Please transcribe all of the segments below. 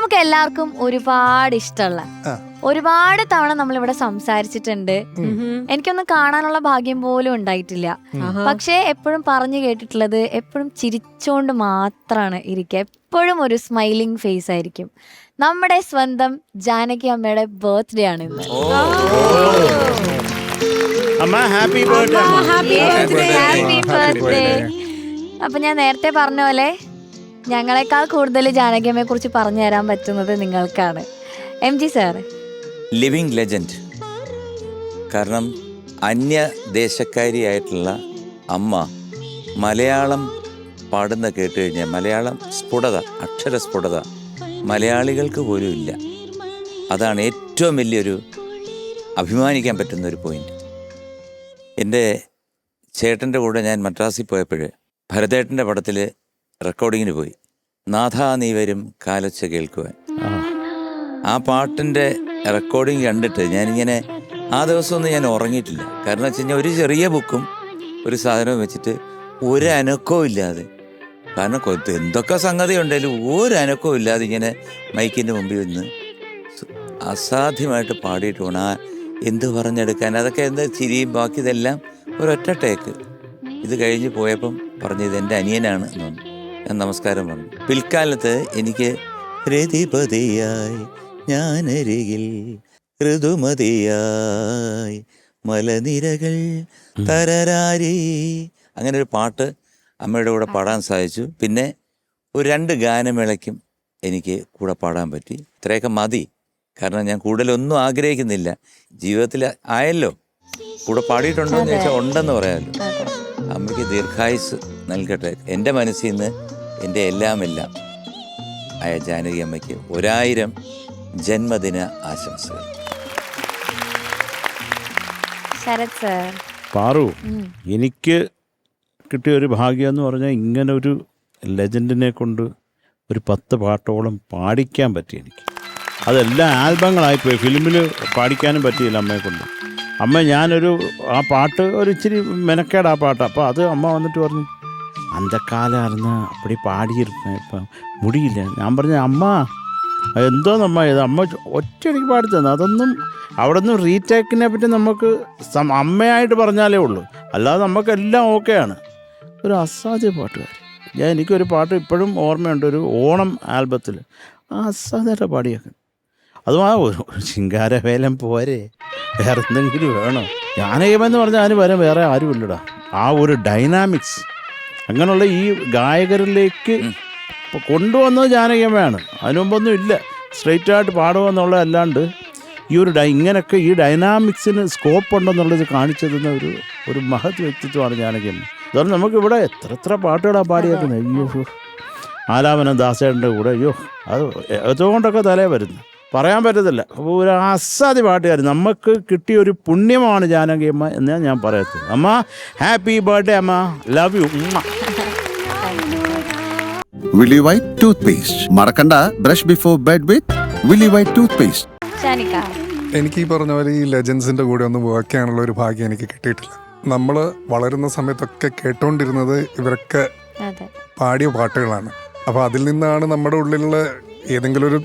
നമുക്ക് എല്ലാവർക്കും ഒരുപാട് ഇഷ്ടമുള്ള ഒരുപാട് തവണ നമ്മളിവിടെ സംസാരിച്ചിട്ടുണ്ട്. എനിക്കൊന്നും കാണാനുള്ള ഭാഗ്യം പോലും ഉണ്ടായിട്ടില്ല. പക്ഷെ എപ്പോഴും പറഞ്ഞു കേട്ടിട്ടുള്ളത് എപ്പോഴും ചിരിച്ചോണ്ട് മാത്രമാണ് ഇരിക്കുക. എപ്പോഴും ഒരു സ്മൈലിംഗ് ഫേസ് ആയിരിക്കും. നമ്മുടെ സ്വന്തം ജാനകി അമ്മയുടെ ബർത്ത്ഡേ ആണ് ഇന്ന്. Happy birthday. അപ്പൊ ഞാൻ നേരത്തെ പറഞ്ഞ പോലെ ഞങ്ങളെക്കാൾ കൂടുതൽ ജാനകിയമ്മയെ കുറിച്ച് പറഞ്ഞു തരാൻ പറ്റുന്നത് നിങ്ങൾക്കാണ്. M G sir, living legend. കാരണം അന്യദേശക്കാരിയായിട്ടുള്ള അമ്മ മലയാളം പാടുന്ന കേട്ട് കഴിഞ്ഞാൽ മലയാളം സ്ഫുടത, അക്ഷരസ്ഫുടത മലയാളികൾക്ക് പോലും ഇല്ല. അതാണ് ഏറ്റവും വലിയൊരു അഭിമാനിക്കാൻ പറ്റുന്നൊരു പോയിന്റ്. എൻ്റെ ചേട്ടൻ്റെ കൂടെ ഞാൻ മദ്രാസിൽ പോയപ്പോൾ ഭരതേട്ടൻ്റെ പടത്തിൽ റെക്കോർഡിങ്ങിന് പോയി. നാഥാ നീ വരും കാലൊച്ച കേൾക്കുവാൻ. ആ പാട്ടിൻ്റെ റെക്കോർഡിങ് കണ്ടിട്ട് ഞാനിങ്ങനെ ആ ദിവസമൊന്നും ഞാൻ ഉറങ്ങിയിട്ടില്ല. കാരണം വെച്ച് കഴിഞ്ഞാൽ ഒരു ചെറിയ ബുക്കും ഒരു സാധനവും വെച്ചിട്ട് ഒരു അനക്കവും ഇല്ലാതെ, കാരണം എന്തൊക്കെ സംഗതി ഉണ്ടെങ്കിലും ഒരു അനക്കവും ഇല്ലാതെ ഇങ്ങനെ മൈക്കിൻ്റെ മുമ്പിൽ നിന്ന് അസാധ്യമായിട്ട് പാടിയിട്ട് പോകണം. ആ എന്ത് പറഞ്ഞെടുക്കാൻ, അതൊക്കെ എന്താ ചിരിയും ബാക്കി ഇതെല്ലാം ഒരൊറ്റ ടേക്ക്. ഇത് കഴിഞ്ഞ് പോയപ്പം പറഞ്ഞു ഇതെൻ്റെ അനിയനാണ് എന്ന് പറഞ്ഞു. ഞാൻ നമസ്കാരം പറഞ്ഞു. പിൽക്കാലത്ത് എനിക്ക് രതിപതിയായി ഞാനരികിൽ ഋതുമതിയായി മലനിരകൾ തരരാരി, അങ്ങനെ ഒരു പാട്ട് അമ്മയുടെ കൂടെ പാടാൻ സാധിച്ചു. പിന്നെ ഒരു 2 ഗാനമേളയ്ക്കും എനിക്ക് കൂടെ പാടാൻ പറ്റി. ഇത്രയൊക്കെ മതി. കാരണം ഞാൻ കൂടുതലൊന്നും ആഗ്രഹിക്കുന്നില്ല. ജീവിതത്തിൽ ആയല്ലോ, കൂടെ പാടിയിട്ടുണ്ടോ എന്ന് ചോദിച്ചാൽ ഉണ്ടെന്ന് പറയാമല്ലോ. അമ്മയ്ക്ക് ദീർഘായുസ് നൽകട്ടെ. എൻ്റെ മനസ്സിൽ നിന്ന് എൻ്റെ എല്ലാം ആയ ജാനകി അമ്മയ്ക്ക് 1000 ജന്മദിന ആശംസകൾ. ശരത് സർ. പാറു, എനിക്ക് കിട്ടിയൊരു ഭാഗ്യം എന്ന് പറഞ്ഞാൽ ഇങ്ങനെ ഒരു ലെജൻഡിനെ കൊണ്ട് ഒരു 10 പാട്ടോളം പാടിക്കാൻ പറ്റി എനിക്ക്. അതെല്ലാം ആൽബങ്ങളായിപ്പോയി. ഫിലിമിൽ പാടിക്കാനും പറ്റിയില്ല അമ്മയെ കൊണ്ട്. അമ്മ ഞാനൊരു ആ പാട്ട് ഒരു ഇച്ചിരി മെനക്കേട് ആ പാട്ട്. അപ്പോൾ അത് അമ്മ വന്നിട്ട് പറഞ്ഞു അന്ത കാലായിരുന്നു അപ്പടി പാടിയിരുന്നേൻ, ഇപ്പം മുടിയില്ല. ഞാൻ പറഞ്ഞു അമ്മ എന്തോന്നമ്മ ഇത്, അമ്മ ഒറ്റയടിക്ക് പാടിത്തന്നു. അതൊന്നും അവിടെ നിന്ന് റീടേക്കിനെ പറ്റി നമുക്ക് അമ്മയായിട്ട് പറഞ്ഞാലേ ഉള്ളൂ, അല്ലാതെ നമുക്കെല്ലാം ഓക്കെയാണ്. ഒരു അസാധ്യ പാട്ടുകാർ. എനിക്കൊരു പാട്ട് ഇപ്പോഴും ഓർമ്മയുണ്ട്, ഒരു ഓണം ആൽബത്തിൽ ആ അസാധ്യമായിട്ട് പാടിയൊക്കെ. അതും ആ ഒരു ശിങ്കാരവേലം പോരെ, വേറെ എന്തെങ്കിലും വേണോ? ജാനകിയമ്മയെന്ന് പറഞ്ഞാൽ അതിന് വരെ വേറെ ആരുമില്ലടാ. ആ ഒരു ഡൈനാമിക്സ് അങ്ങനെയുള്ള ഈ ഗായകരിലേക്ക് കൊണ്ടുവന്നത് ജാനകിയമ്മയാണ്. അതിനു മുമ്പൊന്നും ഇല്ല. സ്ട്രെയിറ്റായിട്ട് പാടുമെന്നുള്ള അല്ലാണ്ട് ഈ ഒരു ഇങ്ങനെയൊക്കെ ഈ ഡൈനാമിക്സിന് സ്കോപ്പ് ഉണ്ടെന്നുള്ളത് കാണിച്ചു തന്ന ഒരു മഹത് വ്യക്തിത്വമാണ് ജാനകിയമ്മ. അതുകൊണ്ട് നമുക്കിവിടെ എത്ര പാട്ടുകളാണ് പാടിയേക്കുന്നത്. അയ്യോ, ആലാപനം ദാസേട്ടൻ്റെ കൂടെ, അയ്യോ അത് അതുകൊണ്ടൊക്കെ തലേ വരുന്നു, പറയാൻ പറ്റത്തില്ല. ഒരു അസാധ്യ പാട്ടുകാർ. നമുക്ക് കിട്ടിയൊരു പുണ്യമാണ് ജാനകിയമ്മ എന്ന് ഞാൻ പറയത്തുള്ളൂ. അമ്മ ഹാപ്പി ബർത്ത്ഡേ അമ്മ, love you. Willy White toothpaste. മറക്കണ്ട, ബ്രഷ് ബിഫോർ ബെഡ് വിത്ത് Willy White toothpaste. എനിക്ക് ഈ പറഞ്ഞ പോലെ ഈ ലെജൻസിന്റെ കൂടെ ഒന്ന് വർക്ക് ചെയ്യാനുള്ള ഒരു ഭാഗ്യം എനിക്ക് കിട്ടിയിട്ടില്ല. നമ്മൾ വളരുന്ന സമയത്തൊക്കെ കേട്ടോണ്ടിരുന്നത് ഇവരൊക്കെ പാടിയ പാട്ടുകളാണ്. അപ്പോൾ അതിൽ നിന്നാണ് നമ്മുടെ ഉള്ളിലുള്ള ഏതെങ്കിലും ഒരു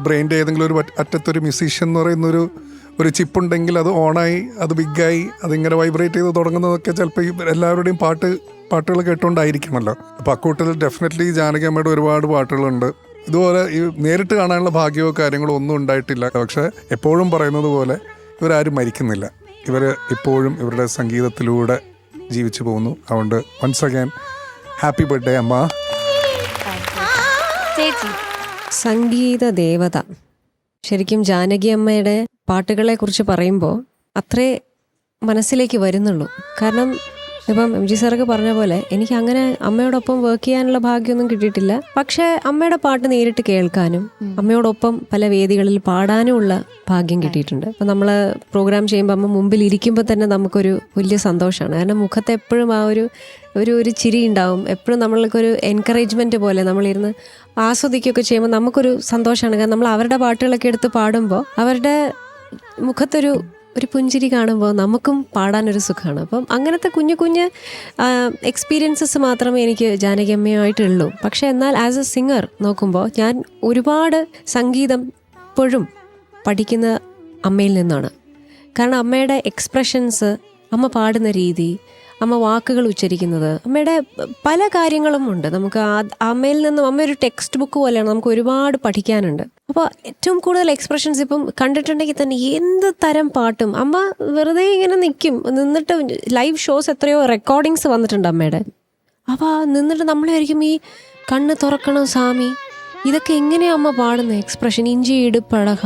ബ്രെയിൻ്റെ ഏതെങ്കിലും ഒരു അറ്റത്തൊരു മ്യൂസീഷ്യൻ എന്ന് പറയുന്നൊരു ചിപ്പുണ്ടെങ്കിൽ അത് ഓണായി, അത് ബിഗായി, അതിങ്ങനെ വൈബ്രേറ്റ് ചെയ്ത് തുടങ്ങുന്നതൊക്കെ ചിലപ്പോൾ ഈ എല്ലാവരുടെയും പാട്ടുകൾ കേട്ടുകൊണ്ടായിരിക്കണമല്ലോ. അപ്പോൾ അക്കൂട്ടത്തിൽ ഡെഫിനറ്റ്ലി ജാനകി അമ്മയുടെ ഒരുപാട് പാട്ടുകളുണ്ട്. ഇതുപോലെ ഈ നേരിട്ട് കാണാനുള്ള ഭാഗ്യമോ കാര്യങ്ങളോ ഒന്നും ഉണ്ടായിട്ടില്ല. പക്ഷേ എപ്പോഴും പറയുന്നത് പോലെ ഇവരാരും മരിക്കുന്നില്ല. ഇവർ ഇപ്പോഴും ഇവരുടെ സംഗീതത്തിലൂടെ ജീവിച്ചു പോകുന്നു. അതുകൊണ്ട് വൺസ് അഗൈൻ ഹാപ്പി ബർത്ത്ഡേ അമ്മ. സംഗീത ദേവത. ശരിക്കും ജാനകി അമ്മയുടെ പാട്ടുകളെ കുറിച്ച് പറയുമ്പോൾ അത്രേ മനസ്സിലേക്ക് വരുന്നുള്ളൂ. കാരണം ഇപ്പം എം ജി സാറൊക്കെ പറഞ്ഞ പോലെ എനിക്ക് അങ്ങനെ അമ്മയോടൊപ്പം വർക്ക് ചെയ്യാനുള്ള ഭാഗ്യമൊന്നും കിട്ടിയിട്ടില്ല. പക്ഷേ അമ്മയുടെ പാട്ട് നേരിട്ട് കേൾക്കാനും അമ്മയോടൊപ്പം പല വേദികളിൽ പാടാനുമുള്ള ഭാഗ്യം കിട്ടിയിട്ടുണ്ട്. അപ്പം നമ്മൾ പ്രോഗ്രാം ചെയ്യുമ്പോൾ അമ്മ മുമ്പിൽ ഇരിക്കുമ്പോൾ തന്നെ നമുക്കൊരു വലിയ സന്തോഷമാണ്. കാരണം മുഖത്ത് എപ്പോഴും ആ ഒരു ചിരി ഉണ്ടാവും. എപ്പോഴും നമ്മൾക്കൊരു എൻകറേജ്മെൻറ്റ് പോലെ നമ്മളിരുന്ന് ആസ്വദിക്കുകയൊക്കെ ചെയ്യുമ്പോൾ നമുക്കൊരു സന്തോഷമാണ്. കാരണം നമ്മൾ അവരുടെ പാട്ടുകളൊക്കെ എടുത്ത് പാടുമ്പോൾ അവരുടെ മുഖത്തൊരു ഒരു പുഞ്ചിരി കാണുമ്പോൾ നമുക്കും പാടാനൊരു സുഖമാണ്. അപ്പം അങ്ങനത്തെ കുഞ്ഞു കുഞ്ഞ് എക്സ്പീരിയൻസസ് മാത്രമേ എനിക്ക് ജാനകി അമ്മയുമായിട്ടുള്ളൂ. പക്ഷേ എന്നാൽ ആസ് എ സിംഗർ നോക്കുമ്പോൾ ഞാൻ ഒരുപാട് സംഗീതം ഇപ്പോഴും പഠിക്കുന്ന അമ്മയിൽ നിന്നാണ്. കാരണം അമ്മയുടെ എക്സ്പ്രഷൻസ്, അമ്മ പാടുന്ന രീതി, അമ്മ വാക്കുകൾ ഉച്ചരിക്കുന്നത്, അമ്മയുടെ പല കാര്യങ്ങളും ഉണ്ട്. നമുക്ക് അമ്മയിൽ നിന്നും, അമ്മ ഒരു ടെക്സ്റ്റ് ബുക്ക് പോലെയാണ്, നമുക്ക് ഒരുപാട് പഠിക്കാനുണ്ട്. അപ്പോൾ ഏറ്റവും കൂടുതൽ എക്സ്പ്രഷൻസ് ഇപ്പം കണ്ടിട്ടുണ്ടെങ്കിൽ തന്നെ എന്ത് തരം പാട്ടും അമ്മ വെറുതെ ഇങ്ങനെ നിന്നിട്ട് ലൈവ് ഷോസ് എത്രയോ റെക്കോർഡിങ്സ് വന്നിട്ടുണ്ട് അമ്മയുടെ. അപ്പോൾ നിന്നിട്ട് നമ്മളായിരിക്കും ഈ കണ്ണ് തുറക്കണം സ്വാമി, ഇതൊക്കെ എങ്ങനെയാണ് അമ്മ പാടുന്നത്? എക്സ്പ്രഷൻ, ഇഞ്ചി ഇടുപ്പഴക,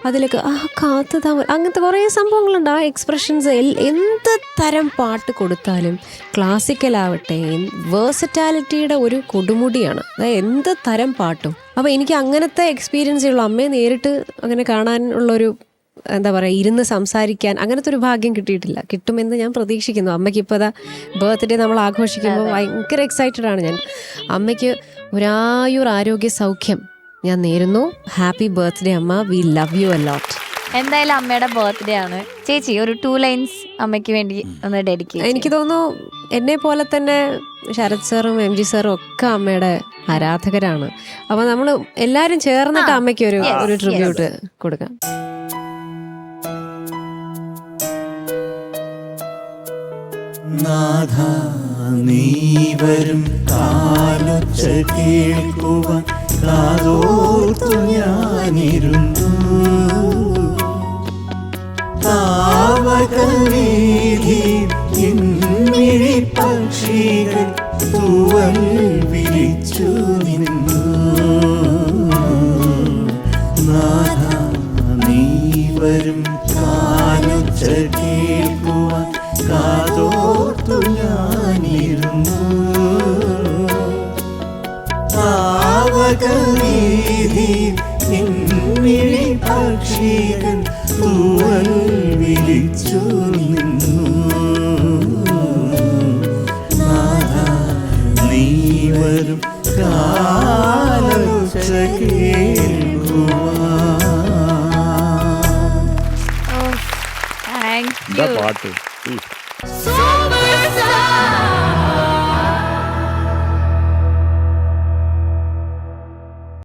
അതിലൊക്കെ കാത്ത് താമര, അങ്ങനത്തെ കുറേ സംഭവങ്ങളുണ്ട്. ആ എക്സ്പ്രഷൻസ് എന്ത് തരം പാട്ട് കൊടുത്താലും, ക്ലാസിക്കലാവട്ടെ, വേഴ്സറ്റാലിറ്റിയുടെ ഒരു കൊടുമുടിയാണ്. അതായത് എന്ത് തരം പാട്ടും. അപ്പോൾ എനിക്ക് അങ്ങനത്തെ എക്സ്പീരിയൻസേ ഉള്ളൂ. അമ്മയെ നേരിട്ട് അങ്ങനെ കാണാനുള്ളൊരു, എന്താ പറയുക, ഇരുന്ന് സംസാരിക്കാൻ അങ്ങനത്തെ ഒരു ഭാഗ്യം കിട്ടിയിട്ടില്ല. കിട്ടുമെന്ന് ഞാൻ പ്രതീക്ഷിക്കുന്നു. അമ്മയ്ക്ക് ഇപ്പോൾ ബർത്ത്ഡേ നമ്മൾ ആഘോഷിക്കുമ്പോൾ ഭയങ്കര എക്സൈറ്റഡ് ആണ് ഞാൻ. അമ്മയ്ക്ക് ഒരായൂർ ആരോഗ്യ സൗഖ്യം ഞാൻ നേരുന്നു. ഹാപ്പി ബർത്ത്ഡേ അമ്മ, we love you a lot. എന്തായാലും അമ്മയുടെ ബർത്ത്ഡേ ആണ്. ചേച്ചി ഒരു 2 ലൈൻസ് അമ്മയ്ക്ക് വേണ്ടി ഒന്ന് ഡെഡിക്കേറ്റ്. എനിക്ക് തോന്നുന്നു എന്നെ പോലെ തന്നെ ശരത് സാറും MG സാറും ഒക്കെ അമ്മയുടെ ആരാധകരാണ്. അപ്പോൾ നമ്മൾ എല്ലാവരും ചേർന്നിട്ട് അമ്മയ്ക്ക് ഒരു ട്രിബ്യൂട്ട് കൊടുക്കാം. നാഥ നീ വരും കാലൊച്ച കേൾക്കുവാൻ കാതോർത്തു ഞാനിരുന്നു. താവകനീതി മിഴി പക്ഷികൾ തൂവൽ വിളിച്ചു നിന്നു. നാഥ നീ വരും കാലൊച്ച കേൾക്കുവാൻ കാതോർത്തു ഞാനിരുന്നു. താവകനീതി മിഴി പക്ഷികൾ തൂവൽ വിളിച്ചു നിന്നു. നാഥ നീ വരും കാലൊച്ച കേൾക്കുവാൻ. താങ്ക് എന്താ യു. പാട്ട്. So